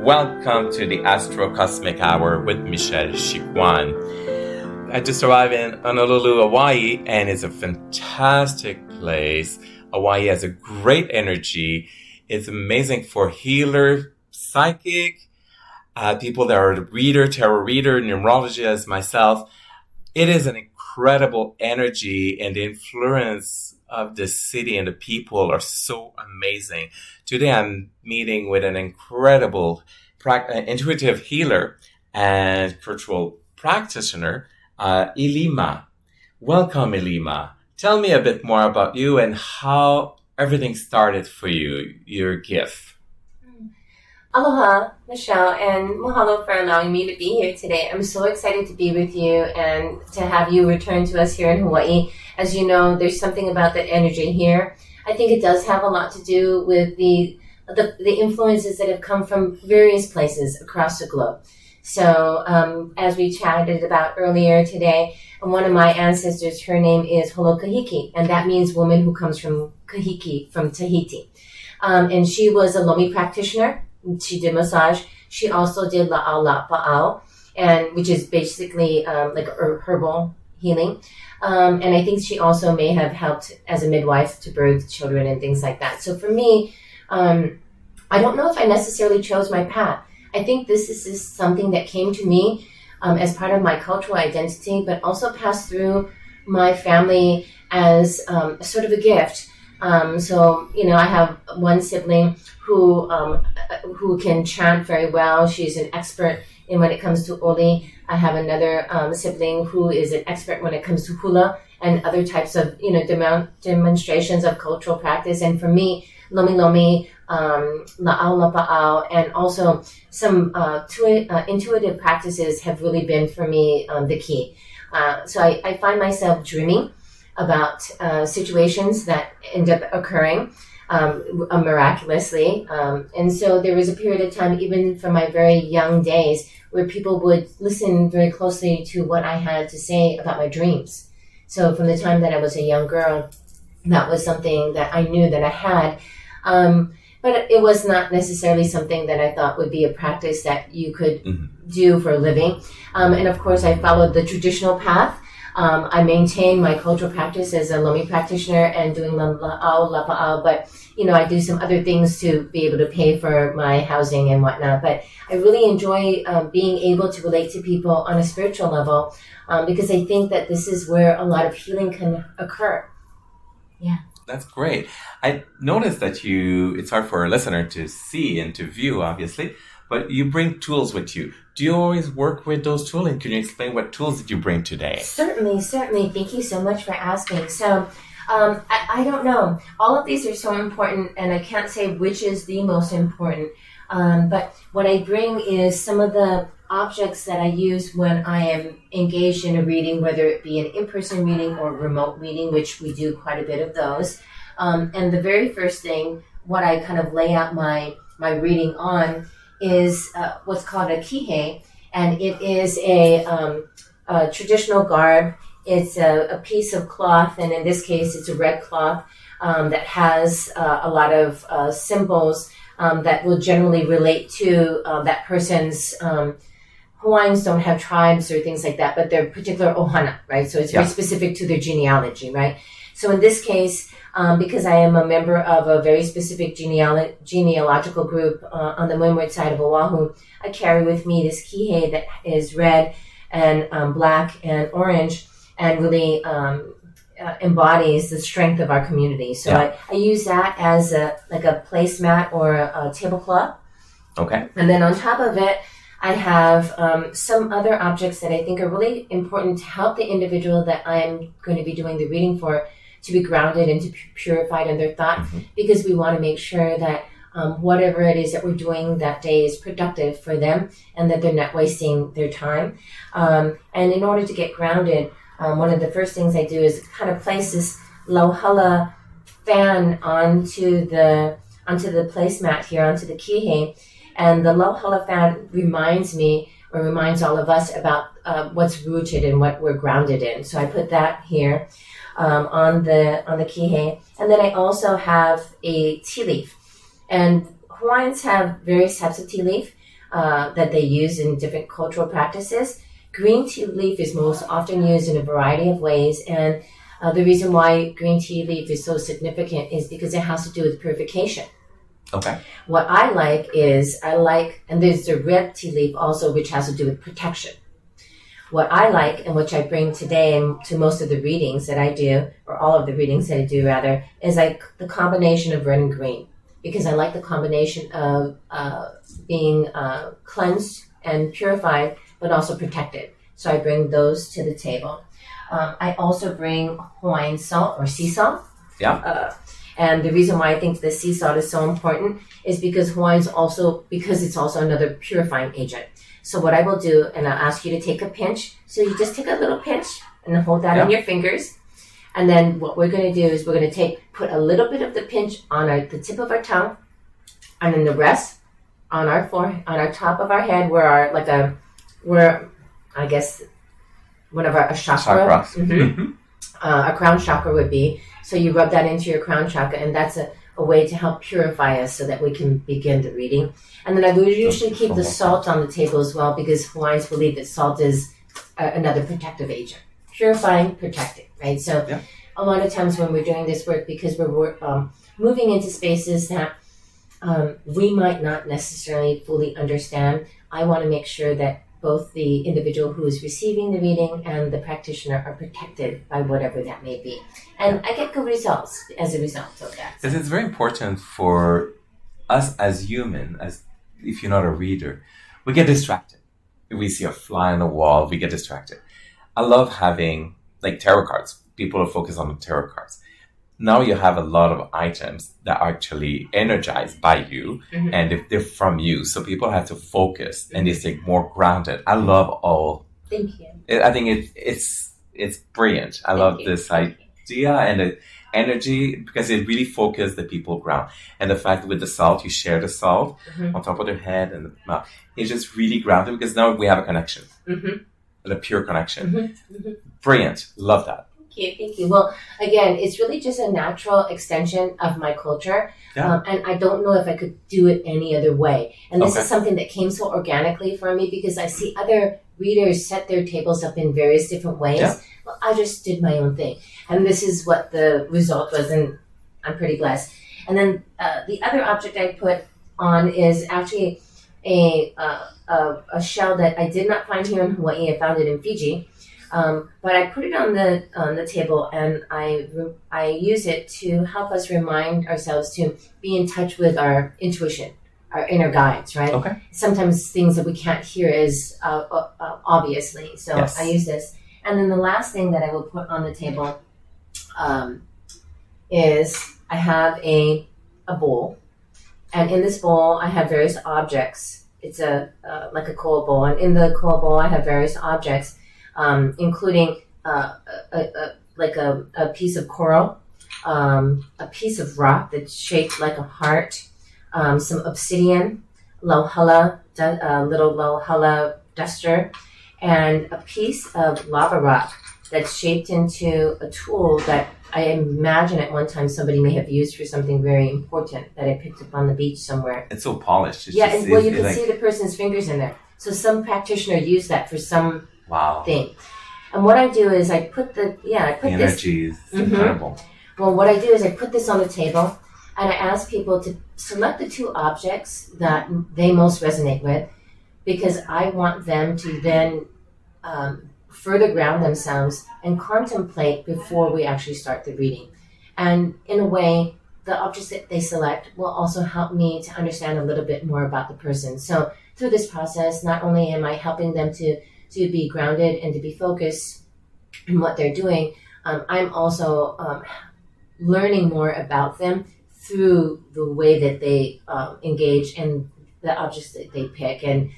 Welcome to the Astro Cosmic Hour with Michelle Chiquan. I just arrived in Honolulu, Hawaii, and it's a fantastic place. Hawaii has a great energy. It's amazing for healer, psychic, people that are reader, tarot reader, numerologist, myself. It is an incredible energy, and the influence of the city and the people are so amazing. Today I'm meeting with an incredible intuitive healer and spiritual practitioner, Ilima. Welcome, Ilima. Tell me a bit more about you and how everything started for you, your gift. Aloha, Michelle, and mahalo for allowing me to be here today. I'm so excited to be with you and to have you return to us here in Hawaii. As you know, there's something about the energy here. I think it does have a lot to do with the influences that have come from various places across the globe. So, as we chatted about earlier today, one of my ancestors, her name is Holokahiki, and that means woman who comes from Kahiki, from Tahiti. And she was a Lomi practitioner. She did massage. She also did la'au lapa'au, and which is basically like herbal healing. And I think she also may have helped as a midwife to birth children and things like that. So for me, I don't know if I necessarily chose my path. I think this is something that came to me as part of my cultural identity, but also passed through my family as sort of a gift. So, you know, I have one sibling who can chant very well. She's an expert in when it comes to oli. I have another sibling who is an expert when it comes to hula and other types of, you know, demonstrations of cultural practice. And for me, lomi lomi, la'au lapa'au, and also some intuitive practices have really been for me the key. So I find myself dreaming about situations that end up occurring miraculously. And so there was a period of time, even from my very young days, where people would listen very closely to what I had to say about my dreams. So from the time that I was a young girl, that was something that I knew that I had. But it was not necessarily something that I thought would be a practice that you could do for a living. And of course, I followed the traditional path. I maintain my cultural practice as a Lomi practitioner and doing la'au lapa'au, but you know, I do some other things to be able to pay for my housing and whatnot. But I really enjoy being able to relate to people on a spiritual level because I think that this is where a lot of healing can occur. Yeah. That's great. I noticed that it's hard for a listener to see and to view, obviously, but you bring tools with you. Do you always work with those tools? And can you explain what tools did you bring today? Certainly. Thank you so much for asking. So, I don't know. All of these are so important, and I can't say which is the most important. But what I bring is some of the objects that I use when I am engaged in a reading, whether it be an in-person reading or remote reading, which we do quite a bit of those. And the very first thing, what I kind of lay out my reading on is what's called a kihei, and it is a traditional garb. It's a piece of cloth, and in this case, it's a red cloth that has a lot of symbols that will generally relate to that person's. Hawaiians don't have tribes or things like that, but they're particular ohana, right? So it's very specific to their genealogy, right? So in this case, because I am a member of a very specific genealogical group on the windward side of Oahu, I carry with me this kihei that is red and black and orange and really embodies the strength of our community. So I use that as a placemat or a tablecloth. Okay. And then on top of it, I have some other objects that I think are really important to help the individual that I'm going to be doing the reading for to be grounded and to be purified in their thought, because we want to make sure that whatever it is that we're doing that day is productive for them and that they're not wasting their time. And in order to get grounded, one of the first things I do is kind of place this lauhala fan onto the placemat here, onto the kihei. And the lauhala fan reminds all of us about what's rooted and what we're grounded in. So I put that here on the kihei. And then I also have a tea leaf. And Hawaiians have various types of tea leaf. that they use in different cultural practices. Green tea leaf is most often used in a variety of ways, and the reason why green tea leaf is so significant is because it has to do with purification. Okay. What I like is, and there's the red tea leaf also, which has to do with protection. What I like, and which I bring today and to most of the readings that I do, or all of the readings that I do rather, is like the combination of red and green. Because I like the combination of being cleansed and purified, but also protected. So I bring those to the table. I also bring Hawaiian salt or sea salt. Yeah. And the reason why I think the sea salt is so important is because because it's also another purifying agent. So what I will do, and I'll ask you to take a pinch. So you just take a little pinch and hold that on your fingers. And then what we're going to do is we're going to put a little bit of the pinch on the tip of our tongue, and then the rest on our forehead, on our top of our head, I guess one of our chakra, a crown chakra would be. So you rub that into your crown chakra, and that's a way to help purify us so that we can begin the reading. And then I would usually keep the salt on the table as well, because Hawaiians believe that salt is another protective agent. Purifying, protecting, right? So a lot of times when we're doing this work, because we're moving into spaces that we might not necessarily fully understand, I want to make sure that both the individual who is receiving the reading and the practitioner are protected by whatever that may be. And I get good results as a result of that. Because it's very important for us as human, as if you're not a reader, we get distracted. If we see a fly on the wall, we get distracted. I love having like tarot cards. People are focused on the tarot cards. Now you have a lot of items that are actually energized by you, and if they're from you, so people have to focus and they stay more grounded. I love all. Thank you. I think it's brilliant. I love this idea and the energy, because it really focuses the people ground. And the fact that with the salt, you share the salt on top of their head and the mouth. It's just really grounded, because now we have a connection, a pure connection. Brilliant. Love that. Thank you. Well, again, it's really just a natural extension of my culture. And I don't know if I could do it any other way. And this is something that came so organically for me, because I see other readers set their tables up in various different ways. Well, I just did my own thing. And this is what the result was, and I'm pretty blessed. And then the other object I put on is actually a shell that I did not find here in Hawaii. I found it in Fiji. But I put it on the table, and I use it to help us remind ourselves to be in touch with our intuition, our inner guides, right? Okay. Sometimes things that we can't hear is obviously. So I use this. And then the last thing that I will put on the table is I have a bowl, and in this bowl I have various objects. It's like a koa bowl, and in the koa bowl I have various objects. Including a piece of coral, a piece of rock that's shaped like a heart, some obsidian, little lauhala duster, and a piece of lava rock that's shaped into a tool that I imagine at one time somebody may have used for something very important that I picked up on the beach somewhere. It's so polished. You can see the person's fingers in there. So some practitioner used that for some thing. And what I do is I put the energy is incredible. Well, what I do is I put this on the table, and I ask people to select the two objects that they most resonate with, because I want them to then further ground themselves and contemplate before we actually start the reading. And in a way, the objects that they select will also help me to understand a little bit more about the person. So through this process, not only am I helping them to be grounded and to be focused in what they're doing, I'm also learning more about them through the way that they engage and the objects that they pick. And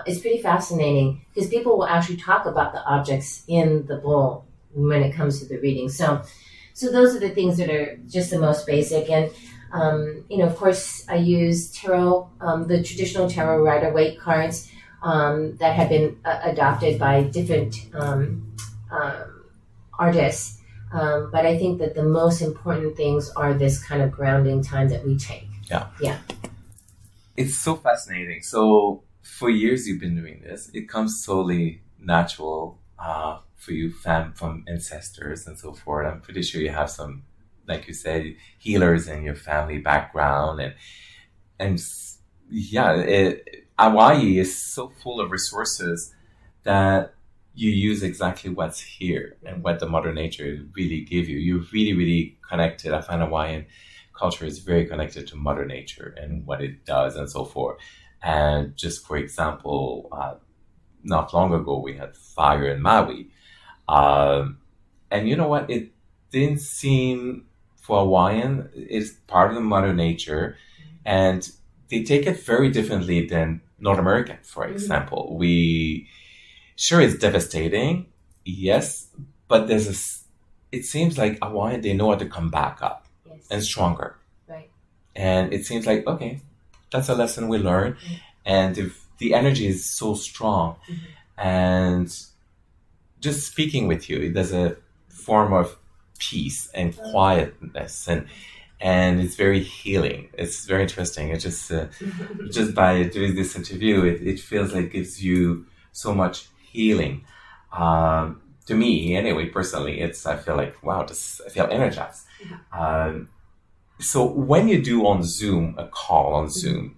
it's pretty fascinating, because people will actually talk about the objects in the bowl when it comes to the reading. So those are the things that are just the most basic. And of course, I use tarot, the traditional tarot Rider-Waite cards that have been adopted by different artists. But I think that the most important things are this kind of grounding time that we take. Yeah. It's so fascinating. So for years you've been doing this. It comes solely natural for you, from ancestors and so forth. I'm pretty sure you have some, like you said, healers in your family background, and Hawaii is so full of resources that you use exactly what's here and what the Mother Nature really give you. You're really, really connected. I find Hawaiian culture is very connected to Mother Nature and what it does and so forth. And just for example, not long ago we had fire in Maui. And you know what? It didn't seem, for Hawaiian, it's part of the Mother Nature, and they take it very differently than North American, for example. Sure, it's devastating, yes, but it seems like Hawaiian, they know how to come back up and stronger. Right. And it seems like, okay, that's a lesson we learned. And if the energy is so strong, and just speaking with you, there's a form of peace and quietness, and it's very healing. It's very interesting. It just just by doing this interview, it feels like it gives you so much healing. To me, anyway, personally, I feel like, wow, I feel energized. So when you do a call on Zoom,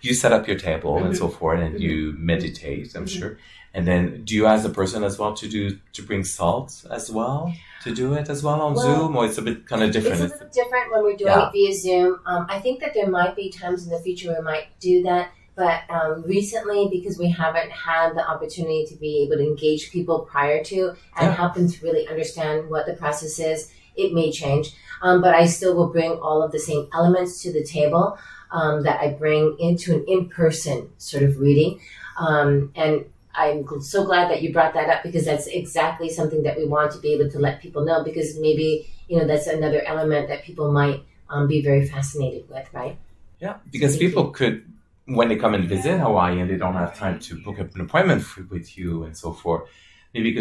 you set up your table and so forth, and you meditate, I'm sure. And then do you ask the person as well to bring salt as well, to do it as well on Zoom, or it's a bit kind of different? It's a little different when we're doing it via Zoom. I think that there might be times in the future we might do that. But recently, because we haven't had the opportunity to be able to engage people prior to and help them to really understand what the process is, it may change. But I still will bring all of the same elements to the table that I bring into an in-person sort of reading. And I'm so glad that you brought that up, because that's exactly something that we want to be able to let people know, because maybe, that's another element that people might be very fascinated with, right? Yeah, because people could, when they come and visit Hawaii and they don't have time to book an appointment with you and so forth, maybe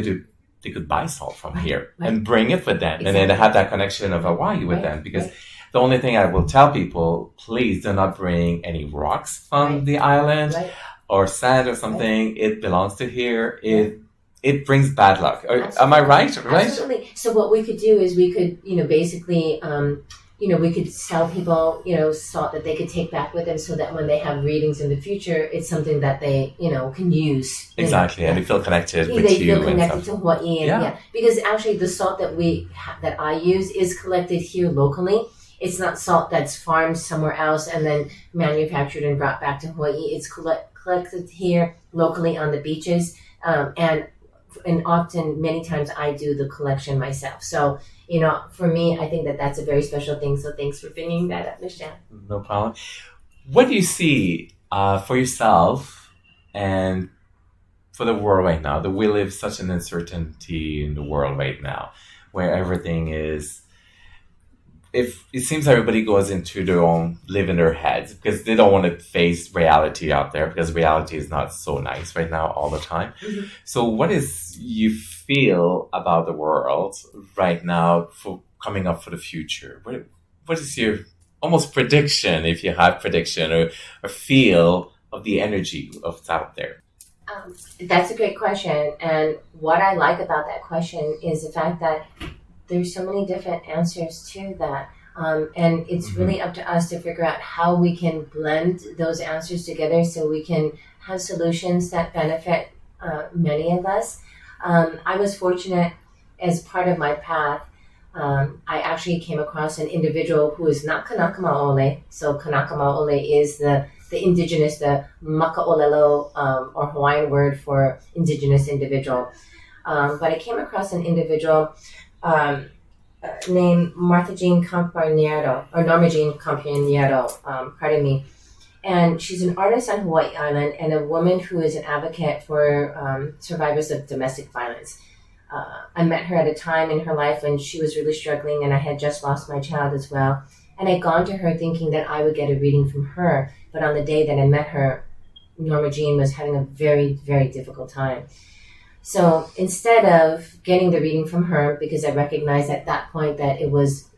they could buy salt from here and bring it with them. And then they have that connection of Hawaii with them. Because the only thing I will tell people, please do not bring any rocks from the island or sand or something. It belongs to here. It brings bad luck. Am I right? Absolutely. So what we could do is we could, basically... we could tell people, salt that they could take back with them, so that when they have readings in the future, it's something that they, can use. Exactly, and they feel connected with you. They feel connected to Hawaii. Because actually the salt that I use is collected here locally. It's not salt that's farmed somewhere else and then manufactured and brought back to Hawaii. It's collected here locally on the beaches. And often, many times, I do the collection myself. So, for me, I think that that's a very special thing. So thanks for bringing that up, Michelle. No problem. What do you see for yourself and for the world right now? That we live such an uncertainty in the world right now, where everything is... If it seems everybody goes into live in their heads, because they don't want to face reality out there, because reality is not so nice right now all the time. So what is you feel about the world right now for coming up for the future? What is your almost prediction, if you have prediction or feel of the energy of out there? That's a great question. And what I like about that question is the fact that there's so many different answers to that. And it's really up to us to figure out how we can blend those answers together so we can have solutions that benefit many of us. I was fortunate, as part of my path, I actually came across an individual who is not Kanaka Maoli. So Kanaka Maoli is the indigenous, the Maka'olelo, or Hawaiian word for indigenous individual. But I came across an individual named Martha Jean Campaniero, or Norma Jean Campaniero, pardon me. And she's an artist on Hawaii Island and a woman who is an advocate for survivors of domestic violence. I met her at a time in her life when she was really struggling, and I had just lost my child as well. And I'd gone to her thinking that I would get a reading from her. But on the day that I met her, Norma Jean was having a very, very difficult time. So instead of getting the reading from her, because I recognized at that point that it was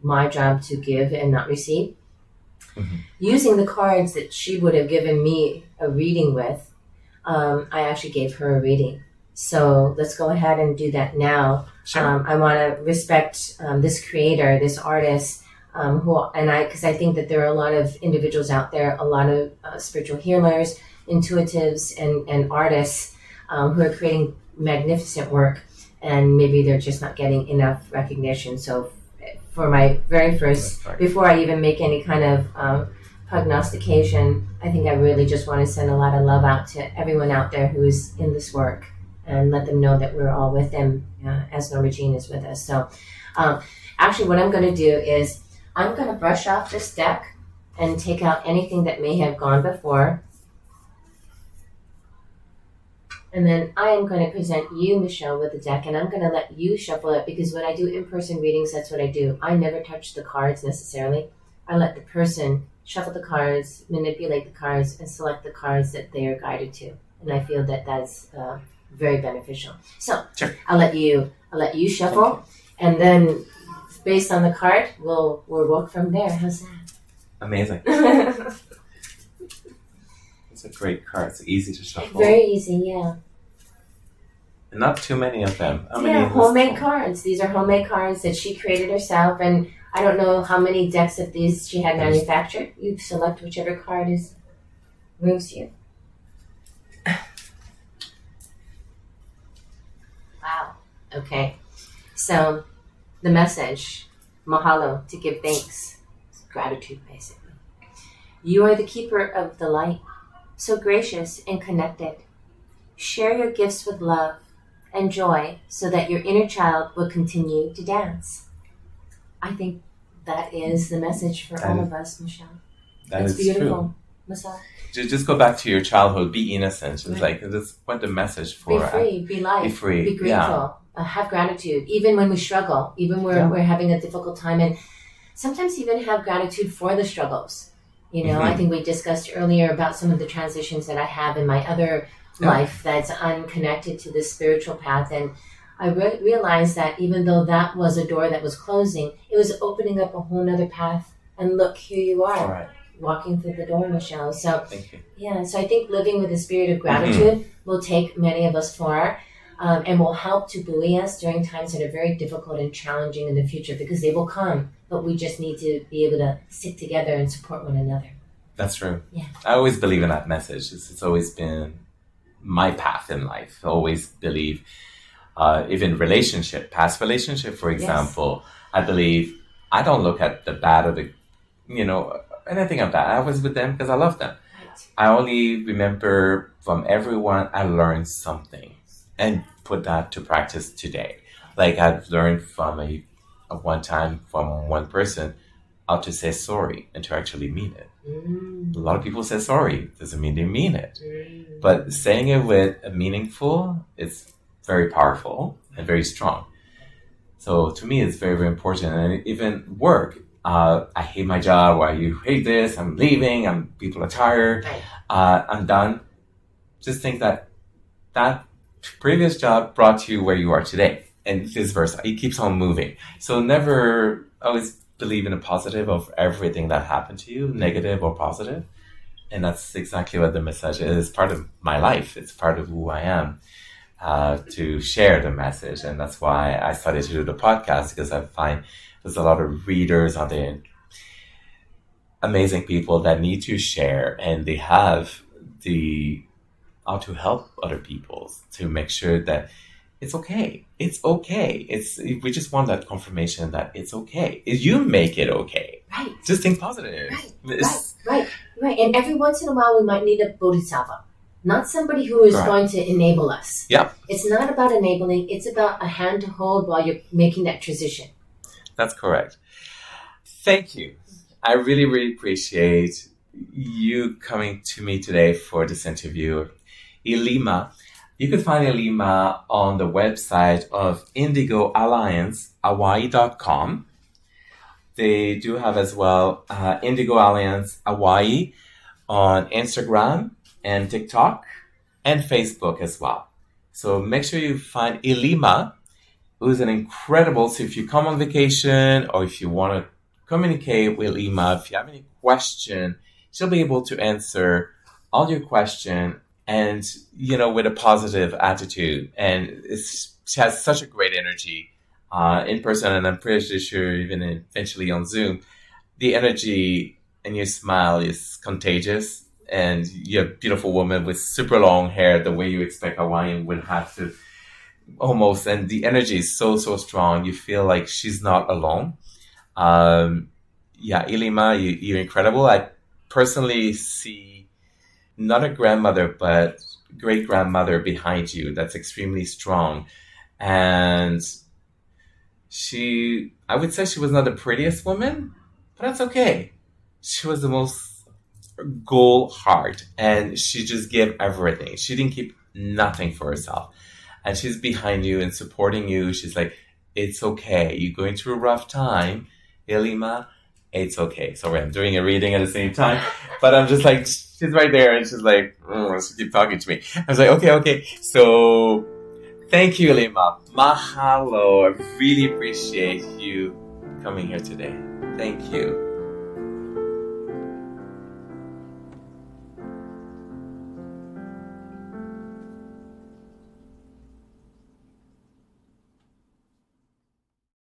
my job to give and not receive, using the cards that she would have given me a reading with, I actually gave her a reading. So let's go ahead and do that now. Sure. I want to respect this creator, this artist, because I think that there are a lot of individuals out there, a lot of spiritual healers, intuitives, and artists who are creating magnificent work, and maybe they're just not getting enough recognition. So for my very first, before I even make any kind of prognostication, I think I really just want to send a lot of love out to everyone out there who is in this work, and let them know that we're all with them as Norma Jean is with us. So actually what I'm going to do is I'm going to brush off this deck and take out anything that may have gone before. And then I am going to present you, Michelle, with the deck, and I'm going to let you shuffle it, because when I do in-person readings, that's what I do. I never touch the cards necessarily. I let the person shuffle the cards, manipulate the cards, and select the cards that they are guided to. And I feel that that's very beneficial. So sure. I'll let you shuffle, and then based on the card, we'll work from there. How's that? Amazing. It's a great card. It's easy to shuffle. Very easy, yeah. And not too many of them. Homemade cards. These are homemade cards that she created herself, and I don't know how many decks of these she had manufactured. You select whichever card moves you. Wow. Okay. So the message, mahalo, to give thanks. It's gratitude, basically. You are the keeper of the light, so gracious and connected. Share your gifts with love and joy so that your inner child will continue to dance. I think that is the message for all of us, Michelle. That's beautiful. Masai. Just go back to your childhood. Be innocent. It's like, that's what the message for. Be free. Be light. Be free. Be grateful. Have gratitude. Even when we struggle. Even when we're having a difficult time. And sometimes even have gratitude for the struggles. You know, I think we discussed earlier about some of the transitions that I have in my other life that's unconnected to this spiritual path. And I realized that even though that was a door that was closing, it was opening up a whole other path. And look, here you are. All right. Walking through the door, Michelle. So, thank you. Yeah, so I think living with a spirit of gratitude will take many of us far, and will help to buoy us during times that are very difficult and challenging in the future, because they will come, but we just need to be able to stick together and support one another. That's true. Yeah. I always believe in that message. It's always been my path in life. I always believe, even past relationship, for example, I believe I don't look at the bad or the, anything of that. I was with them because I love them. Right. I only remember from everyone I learned something and put that to practice today. Like I've learned from a one time from one person how to say sorry and to actually mean it. A lot of people say sorry. Doesn't mean they mean it. But saying it with a meaningful, it's very powerful and very strong. So to me, it's very, very important. And even work, I hate my job. Why you hate this? I'm leaving. People are tired. I'm done. Just think that previous job brought you where you are today, and vice versa. It keeps on moving. So never always believe in the positive of everything that happened to you, negative or positive. And that's exactly what the message is. It's part of my life. It's part of who I am, to share the message. And that's why I started to do the podcast, because I find there's a lot of readers out there, amazing people that need to share, and they have how to help other people to make sure that it's okay. It's okay. We just want that confirmation that it's okay. You make it okay. Right. Just think positive. Right. And every once in a while, we might need a bodhisattva. Not somebody who is going to enable us. Yeah. It's not about enabling. It's about a hand to hold while you're making that transition. That's correct. Thank you. I really, really appreciate you coming to me today for this interview. Ilima. You can find Ilima on the website of indigoalliancehawaii.com. They do have as well Indigo Alliance Hawaii on Instagram and TikTok and Facebook as well. So make sure you find Ilima, who's an incredible, so if you come on vacation or if you want to communicate with Ilima, if you have any question, she'll be able to answer all your question and, with a positive attitude. And she has such a great energy in person, and I'm pretty sure even eventually on Zoom. The energy and your smile is contagious, and you're a beautiful woman with super long hair, the way you expect Hawaiian would have to almost, and the energy is so, so strong. You feel like she's not alone. Ilima, you're incredible. I personally see not a grandmother, but great grandmother behind you that's extremely strong. And I would say she was not the prettiest woman, but that's okay. She was the most goal heart, and she just gave everything. She didn't keep nothing for herself. And she's behind you and supporting you. She's like, it's okay. You're going through a rough time, Ilima. It's okay. Sorry, I'm doing a reading at the same time. But I'm just like, she's right there. And she's like, she keep talking to me. I was like, okay. So thank you, Ilima. Mahalo. I really appreciate you coming here today. Thank you.